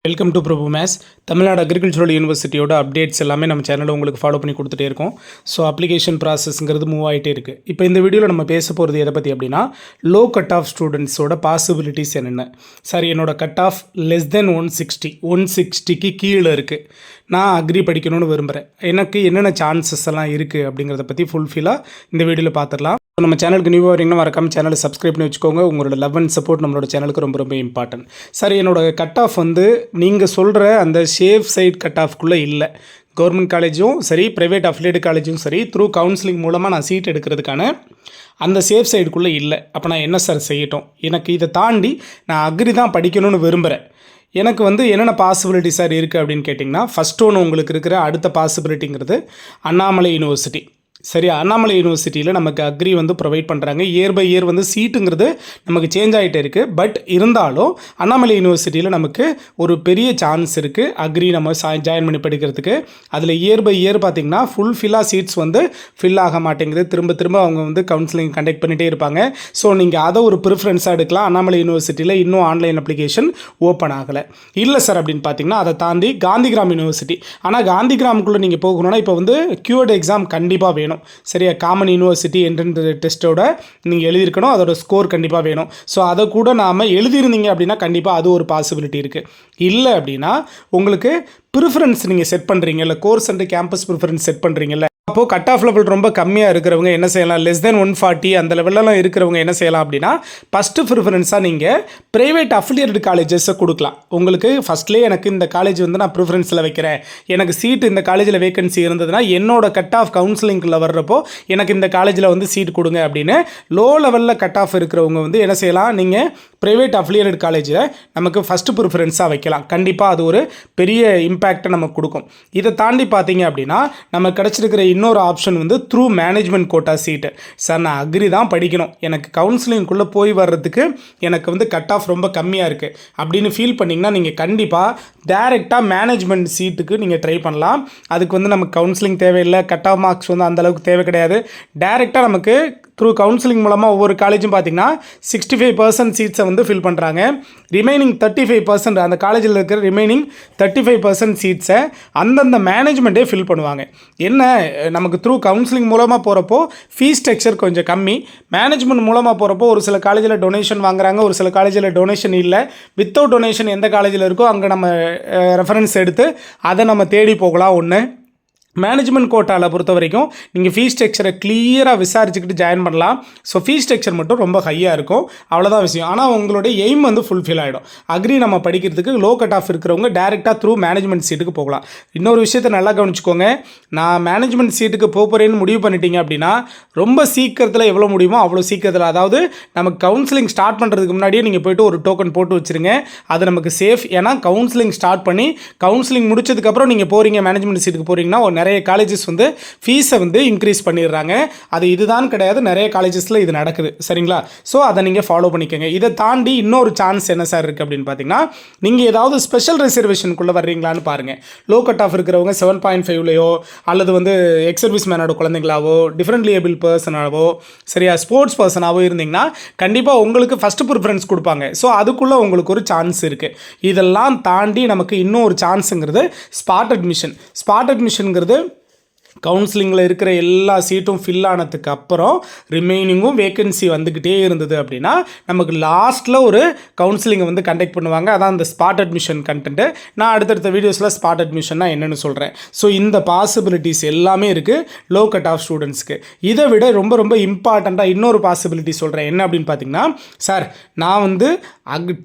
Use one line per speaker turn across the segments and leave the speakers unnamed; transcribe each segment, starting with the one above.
Welcome to Prabhu மேஸ். Tamil Nadu agricultural யூனிவர்சிட்டியோட updates எல்லாமே நம்ம சேனலில் உங்களுக்கு ஃபாலோ பண்ணி கொடுத்துட்டே இருக்கோம். ஸோ அப்ளிகேஷன் ப்ராசஸ்ங்கிறது மூவ் ஆகிட்டே இருக்குது. இப்போ இந்த வீடியோவில் நம்ம பேச போகிறது எதை பற்றி அப்படின்னா, லோ கட் ஆஃப் ஸ்டூடெண்ட்ஸோட பாசிபிலிட்டிஸ் என்னென்ன. சார், என்னோட கட் ஆஃப் லெஸ் தென் 160க்கு கீழே இருக்குது. நான் அக்ரி படிக்கணும்னு விரும்புகிறேன். எனக்கு என்னென்ன சான்சஸ் எல்லாம் இருக்குது அப்படிங்கிறத பற்றி ஃபுல்ஃபில்லாக இந்த வீடியோவில் பார்த்துடலாம். நம்ம சேனலுக்கு நியூவாக வரீங்கன்னா மறக்காம சேனலை சப்ஸ்கிரைப் பண்ணி வச்சுக்கோங்க. உங்களோட லவ் அண்ட் சப்போர்ட் நம்மளோட சேனலுக்கு ரொம்ப ரொம்ப இம்பார்ட்டன்ட். சார், என்னோட கட் ஆஃப் நீங்கள் சொல்கிற அந்த சேஃப் சைட் கட் ஆஃப்குள்ளே இல்லை. கவர்மெண்ட் காலேஜும் சரி, ப்ரைவேட் அஃபிலியேட் காலேஜும் சரி, த்ரூ கவுன்சிலிங் மூலமாக நான் சீட் எடுக்கிறதுக்கான அந்த சேஃப் சைடுக்குள்ளே இல்லை. அப்போ நான் என்ன சார் செய்யட்டும்? எனக்கு இதை தாண்டி நான் அக்ரி தான் படிக்கணும்னு விரும்புகிறேன். எனக்கு என்னென்ன பாசிபிலிட்டி சார் இருக்குது அப்படின்னு கேட்டிங்கன்னா, ஃபஸ்ட் ஒன்று உங்களுக்கு இருக்கிற அடுத்த பாசிபிலிட்டிங்கிறது அண்ணாமலை யூனிவர்சிட்டி. சரி, அண்ணாமலை யூனிவர்சிட்டியில் நமக்கு அக்ரி ப்ரொவைட் பண்ணுறாங்க. இயர் பை இயர் சீட்டுங்கிறது நமக்கு சேஞ்ச் ஆகிட்டே இருக்குது. பட் இருந்தாலும் அண்ணாமலை யூனிவர்சிட்டியில் நமக்கு ஒரு பெரிய சான்ஸ் இருக்குது அக்ரி நம்ம ஜாயின் பண்ணி படிக்கிறதுக்கு. அதில் இயர் பை இயர் பார்த்திங்கன்னா ஃபுல்ஃபில்லாக சீட்ஸ் ஃபில் ஆக மாட்டேங்குது. திரும்ப அவங்க கவுன்சிலிங் கண்டக்ட் பண்ணிகிட்டே இருப்பாங்க. ஸோ நீங்கள் அதை ஒரு ப்ரிஃபரன்ஸாக எடுக்கலாம். அண்ணாமலை யூனிவர்சிட்டியில் இன்னும் ஆன்லைன் அப்ளிகேஷன் ஓப்பன் ஆகலை. இல்லை சார் அப்படின்னு பார்த்தீங்கன்னா, அதை தாண்டி காந்திகிராம் யூனிவர்சிட்டி. ஆனால் காந்திகிராமுக்குள்ளே நீங்கள் போகணுன்னா இப்போ கியூஎட் எக்ஸாம் கண்டிப்பாக வேணும். சரியா, காமன் யூனிவர்சிட்டி என்ட்ரன்ஸ் டெஸ்ட்டோட நீங்கள் எழுதியிருக்கணும். அதோட ஸ்கோர் கண்டிப்பாக வேணும். ஸோ அதை கூட நாம் எழுதியிருந்தீங்க அப்படின்னா கண்டிப்பாக அது ஒரு பாசிபிலிட்டி இருக்குது. இல்லை அப்படின்னா உங்களுக்கு ப்ரிஃபரன்ஸ் நீங்கள் செட் பண்ணுறீங்கல்ல, course and campus preference set பண்ணுறீங்கல்ல, அப்போது கட் ஆஃப் லெவல் ரொம்ப கம்மியாக இருக்கிறவங்க என்ன செய்யலாம்? லெஸ் தென் 140 அந்த லெவலெலாம் இருக்கிறவங்க என்ன செய்யலாம் அப்படின்னா, ஃபஸ்ட்டு ப்ரிஃபரன்ஸாக நீங்கள் ப்ரைவேட் அஃபிலியேட்டட் காலேஜஸை கொடுக்கலாம். உங்களுக்கு ஃபஸ்ட்லேயே எனக்கு இந்த காலேஜ் நான் ப்ரிஃபரன்ஸில் வைக்கிறேன், எனக்கு சீட்டு இந்த காலேஜில் வேகன்சி இருந்ததுன்னா என்னோட கட் ஆஃப் கவுன்சிலிங்கில் வர்றப்போ எனக்கு இந்த காலேஜில் சீட் கொடுங்க அப்படின்னு லோ லெவலில் கட் ஆஃப் இருக்கிறவங்க என்ன செய்யலாம்? நீங்கள் ப்ரைவேட் அஃபிலியேட்டட் காலேஜில் நமக்கு ஃபஸ்ட்டு ப்ரிஃபரன்ஸாக வைக்கலாம். கண்டிப்பாக அது ஒரு பெரிய இம்பேக்டை நமக்கு கொடுக்கும். இதை தாண்டி பார்த்தீங்க அப்படின்னா, நம்ம கிடச்சிருக்கிற இன்னொரு option through management quota seat. Sir, நான் அக்ரி தான் படிக்கணும், எனக்கு கவுன்சிலிங்குள்ளே போய் வர்றதுக்கு எனக்கு கட் ஆஃப் ரொம்ப கம்மியாக இருக்குது அப்படின்னு ஃபீல் பண்ணிங்கன்னா, நீங்கள் கண்டிப்பாக டைரெக்டாக மேனேஜ்மெண்ட் சீட்டுக்கு நீங்கள் ட்ரை பண்ணலாம். அதுக்கு நமக்கு கவுன்சிலிங் தேவையில்லை, கட் ஆஃப் மார்க்ஸ் அந்தளவுக்கு தேவை கிடையாது. டைரெக்டாக நமக்கு த்ரூ கவுன்சிலிங் மூலமாக ஒவ்வொரு காலேஜும் பார்த்திங்கன்னா 65% சீட்ஸை ஃபில் பண்ணுறாங்க. ரிமைனிங் 35% அந்த காலேஜில் இருக்கிற ரிமைனிங் 35% சீட்ஸை அந்தந்த மேனேஜ்மெண்ட்டே ஃபில் பண்ணுவாங்க. என்ன, நமக்கு த்ரூ கவுன்சிலிங் மூலமாக போகிறப்போ ஃபீஸ் ஸ்ட்ரக்சர் கொஞ்சம் கம்மி. மேனேஜ்மெண்ட் மூலமாக போகிறப்போ ஒரு சில காலேஜில் டொனேஷன் வாங்குறாங்க, ஒரு சில காலேஜில் டொனேஷன் இல்லை. வித்தவுட் டொனேஷன் எந்த காலேஜில் இருக்கோ அங்கே நம்ம ரெஃபரன்ஸ் எடுத்து அதை நம்ம தேடி போகலாம். ஒன்று, மேனேஜ்மெண்ட் கோட்டாவில் பொறுத்த வரைக்கும் நீங்கள் ஃபீஸ் ஸ்ட்ரக்சரை கிளியராக விசாரிச்சுக்கிட்டு ஜாயின் பண்ணலாம். ஸோ ஃபீஸ் ஸ்ட்ரக்சர் மட்டும் ரொம்ப ஹையாக இருக்கும், அவ்வளோதான் விஷயம். ஆனால் உங்களுடைய எய்ம் ஃபுல்ஃபில் ஆகிடும். அக்ரி நம்ம படிக்கிறதுக்கு லோ கட் ஆஃப் இருக்கிறவங்க டேரெக்டாக த்ரூ மேனேஜ்மெண்ட் சீட்டுக்கு போகலாம். இன்னொரு விஷயத்தை நல்லா கவனிச்சுக்கோங்க. நான் மேனேஜ்மெண்ட் சீட்டுக்கு போகிறேன்னு முடிவு பண்ணிட்டீங்க அப்படின்னா, ரொம்ப சீக்கிரத்தில் எவ்வளோ முடியுமோ அவ்வளோ சீக்கிரத்தில், அதாவது நமக்கு கவுன்சிலிங் ஸ்டார்ட் பண்ணுறதுக்கு முன்னாடியே நீங்கள் போய்ட்டு ஒரு டோக்கன் போட்டு வச்சுருங்க. அது நமக்கு சேஃப். ஏன்னா கவுன்சிலிங் ஸ்டார்ட் பண்ணி கவுன்சிலிங் முடிச்சதுக்கப்புறம் நீங்கள் போகிறீங்க, மேனேஜ்மெண்ட் சீட்டுக்கு போகிறீங்கன்னா நிறைய காலேஜஸ் ஃபீஸை இன்க்ரீஸ் பண்ணிடுறாங்க. அது இதுதான் கிடையாது, நிறைய காலேஜஸில் இது நடக்குது. சரிங்களா? ஸோ அதை நீங்கள் ஃபாலோ பண்ணிக்கோங்க. இதை தாண்டி இன்னொரு சான்ஸ் என்ன சார் இருக்குது அப்படின்னு பார்த்தீங்கன்னா, நீங்கள் ஏதாவது ஸ்பெஷல் ரிசர்வேஷனுக்குள்ளே வர்றீங்களான்னு பாருங்கள். லோ கட் ஆஃப் இருக்கிறவங்க 7.5லையோ அல்லது எக்ஸ் சர்வீஸ் மேனோட குழந்தைங்களாவோ, டிஃப்ரெண்ட்லி ஏபிள் பர்சனாவோ, சரியா, ஸ்போர்ட்ஸ் பர்சனாவோ இருந்தீங்கன்னா கண்டிப்பாக உங்களுக்கு ஃபஸ்ட்டு ப்ரிஃபரன்ஸ் கொடுப்பாங்க. ஸோ அதுக்குள்ளே உங்களுக்கு ஒரு சான்ஸ் இருக்குது. இதெல்லாம் தாண்டி நமக்கு இன்னும் ஒரு சான்ஸுங்கிறது ஸ்பாட் அட்மிஷன். ஸ்பாட் அட்மிஷனுங்கிறது கவுன்சிலிங்கில் இருக்கிற எல்லா சீட்டும் ஃபில் ஆனதுக்கு அப்புறம் ரிமைனிங்கும் வேக்கன்சி வந்துக்கிட்டே இருந்தது அப்படின்னா நமக்கு லாஸ்ட்டில் ஒரு கவுன்சிலிங்கை கண்டக்ட் பண்ணுவாங்க. அதான் அந்த ஸ்பாட் அட்மிஷன் கண்டென்ட்டு. நான் அடுத்தடுத்த வீடியோஸில் ஸ்பாட் அட்மிஷன்னா என்னென்னு சொல்கிறேன். ஸோ இந்த பாசிபிலிட்டிஸ் எல்லாமே இருக்குது லோ கட் ஆஃப் ஸ்டூடெண்ட்ஸ்க்கு. இதை விட ரொம்ப ரொம்ப இம்பார்ட்டண்ட்டாக இன்னொரு பாசிபிலிட்டி சொல்கிறேன். என்ன அப்படின்னு பார்த்தீங்கன்னா, சார், நான்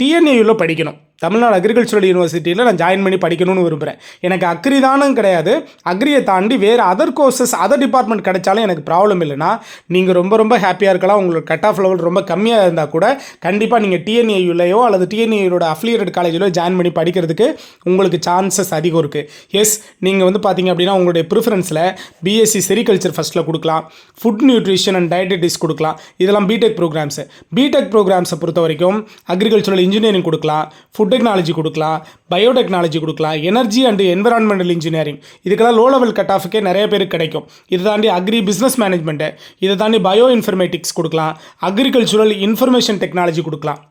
டிஎன்ஏயூவில் படிக்கணும், தமிழ்நாடு அக்ரிகல்ச்சரல் யூனிவர்சிட்டியில் நான் ஜாயின் பண்ணி படிக்கணும்னு விரும்புகிறேன். எனக்கு அக்ரி தானும் கிடையாது, அக்ரியை தாண்டி வேறு அதர் கோர்சஸ் அதர் டிபார்ட்மெண்ட் கிடைச்சாலும் எனக்கு ப்ராப்ளம் இல்லைன்னா நீங்கள் ரொம்ப ரொம்ப ஹாப்பியாக இருக்கலாம். உங்களுக்கு கட் ஆஃப் லெவல் ரொம்ப கம்மியாக இருந்தால் கூட கண்டிப்பாக நீங்கள் டிஎன்ஏயூலையோ அல்லது டிஎன்ஏயோட அஃபிலியேட்டட் காலேஜிலோ ஜாயின் பண்ணி படிக்கிறதுக்கு உங்களுக்கு சான்சஸ் அதிகம் இருக்குது. எஸ், நீங்கள் பார்த்தீங்க அப்படின்னா உங்களுடைய ப்ரிஃபரன்ஸில் பிஎஸ்சி செரிகல்ச்சர் ஃபஸ்ட்டில் கொடுக்கலாம், ஃபுட் நியூட்ரிஷன் அண்ட் டயட்டடிஸ் கொடுக்கலாம். இதெல்லாம் பிடெக் ப்ரோக்ராம்ஸு. பிடெக் ப்ரோக்ராம்ஸை பொறுத்த வரைக்கும் அக்ரிகல்ச்சரல் இன்ஜினியரிங் கொடுக்கலாம், ஃபுட் டெக்னாலஜி கொடுக்கலாம், பயோடெக்னாலஜி கொடுக்கலாம், எனர்ஜி அண்ட் என்விரான்மெண்டல் இன்ஜினியரிங். இதுக்கெல்லாம் லோ லெவல் கட் ஆஃபுக்கே நிறைய பேருக்கு கிடைக்கும். இதை தாண்டி அக்ரி பிஸ்னஸ் மேனேஜ்மெண்ட்டு, இதை தாண்டி பயோ இன்ஃபர்மேட்டிக்ஸ் கொடுக்கலாம், அக்ரிகல்ச்சுரல் இன்ஃபர்மேஷன் டெக்னாலஜி கொடுக்கலாம்.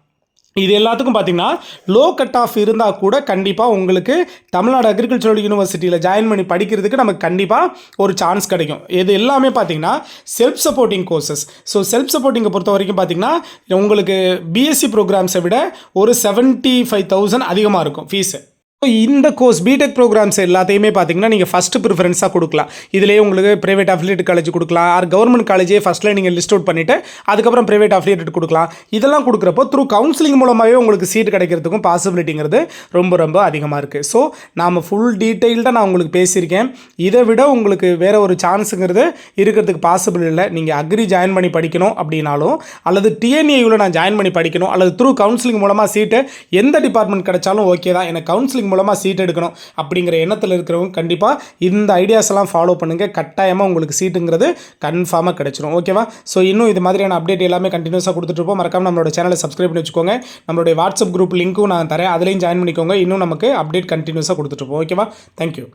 இது எல்லாத்துக்கும் பார்த்தீங்கன்னா லோ கட் ஆஃப் இருந்தால் கூட கண்டிப்பாக உங்களுக்கு தமிழ்நாடு அக்ரிகல்ச்சரல் யூனிவர்சிட்டியில் ஜாயின் பண்ணி படிக்கிறதுக்கு நமக்கு கண்டிப்பாக ஒரு சான்ஸ் கிடைக்கும். இது எல்லாமே பார்த்தீங்கன்னா self supporting courses. So self சப்போர்ட்டிங்கை பொறுத்த வரைக்கும் பார்த்தீங்கன்னா உங்களுக்கு பிஎஸ்சி ப்ரோக்ராம்ஸை விட ஒரு 75,000 அதிகமாக இருக்கும் ஃபீஸு. இந்த கோர்ஸ் பிடெக் ப்ரோக்ராம்ஸ் எல்லாத்தையுமே பார்த்தீங்கன்னா நீங்கள் ஃபஸ்ட்டு ப்ரிஃபரன்ஸாக கொடுக்கலாம். இதிலேயே உங்களுக்கு ப்ரைவேட் அஃபிலியேட் காலேஜ் கொடுக்கலாம், ஆர் கவர்மெண்ட் காலேஜே ஃபஸ்ட்டில் நீங்கள் லிஸ்ட் அவுட் பண்ணிவிட்டு அதுக்கப்புறம் ப்ரைவேட் அஃபிலியேட் கொடுக்கலாம். இதெல்லாம் கொடுக்குறப்போ த்ரூ கவுன்சிலிங் மூலமாகவே உங்களுக்கு சீட் கிடைக்கிறதுக்கும் பாசிபிலிட்டிங்கிறது ரொம்ப ரொம்ப அதிகமாக இருக்குது. ஸோ நாம் ஃபுல் டீட்டெயில்டாக நான் உங்களுக்கு பேசியிருக்கேன். இதை விட உங்களுக்கு வேறு ஒரு சான்ஸுங்கிறது இருக்கிறதுக்கு பாசிபிள் இல்லை. நீங்கள் அக்ரி ஜாயின் பண்ணி படிக்கணும் அப்படின்னாலும், அல்லது டிஎன்ஏயூவில் நான் ஜாயின் பண்ணி படிக்கணும், அல்லது த்ரூ கவுன்சிலிங் மூலமாக சீட்டு எந்த டிபார்ட்மெண்ட் கிடைச்சாலும் ஓகே தான், எனக்கு கவுன்சிலிங் மூலமாக சீட் எடுக்கணும் அப்படிங்கிற எண்ணத்தில் இருக்கிறவங்க கண்டிப்பாக இந்த ஐடியாஸ் எல்லாம் ஃபாலோ பண்ணுங்கள். கட்டாயமாக உங்களுக்கு சீட்டுங்கிறது கன்ஃபார்மாக கிடைச்சிடும். ஓகேவா? ஸோ இன்னும் இது மாதிரியான அப்டேட் எல்லாமே கண்டினியூஸாக கொடுத்துட்ருப்போம். மறக்காம நம்மளோட சேனலை சப்ஸ்கிரைப் பண்ணி வச்சுக்கோங்க. நம்மளுடைய வாட்ஸ்அப் குரூப் லிங்க்கும் நான் தரேன், அதுலேயும் ஜாயின் பண்ணிக்கோங்க. இன்னும் நமக்கு அப்டேட் கண்டினியூஸாக கொடுத்துட்ருப்போம். ஓகேவா? தேங்க்யூ.